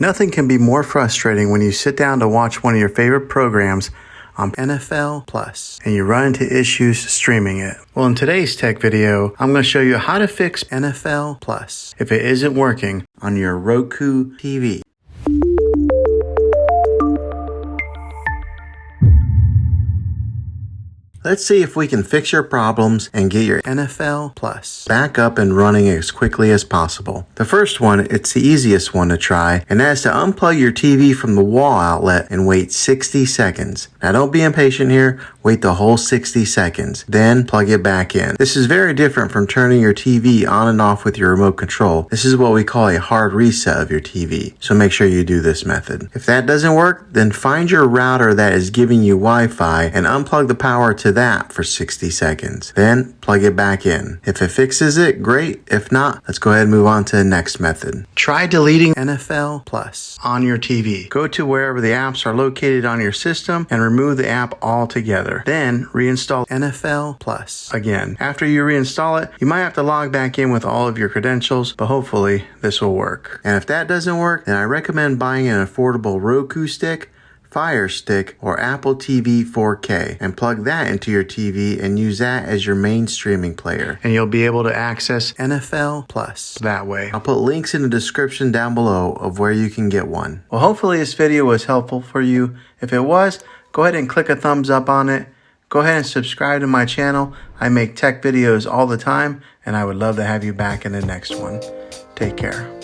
Nothing can be more frustrating when you sit down to watch one of your favorite programs on NFL Plus and you run into issues streaming it. Well, in today's tech video, I'm going to show you how to fix NFL Plus if it isn't working on your Roku TV. Let's see if we can fix your problems and get your NFL Plus back up and running as quickly as possible. The first one, it's the easiest one to try, and that is to unplug your TV from the wall outlet and wait 60 seconds. Now don't be impatient here, wait the whole 60 seconds, then plug it back in. This is very different from turning your TV on and off with your remote control. This is what we call a hard reset of your TV, so make sure you do this method. If that doesn't work, then find your router that is giving you Wi-Fi and unplug the power to that for 60 seconds. Then plug it back in. If it fixes it, great. If not, let's go ahead and move on to the next method. Try deleting NFL Plus on your TV. Go to wherever the apps are located on your system and remove the app altogether. Then reinstall NFL Plus again. After you reinstall it, you might have to log back in with all of your credentials, but hopefully this will work. And if that doesn't work, then I recommend buying an affordable Roku stick, Fire Stick, or Apple TV 4K and plug that into your TV and use that as your main streaming player. And you'll be able to access NFL Plus that way. I'll put links in the description down below of where you can get one. Well, hopefully this video was helpful for you. If it was, go ahead and click a thumbs up on it. Go ahead and subscribe to my channel. I make tech videos all the time, and I would love to have you back in the next one. Take care.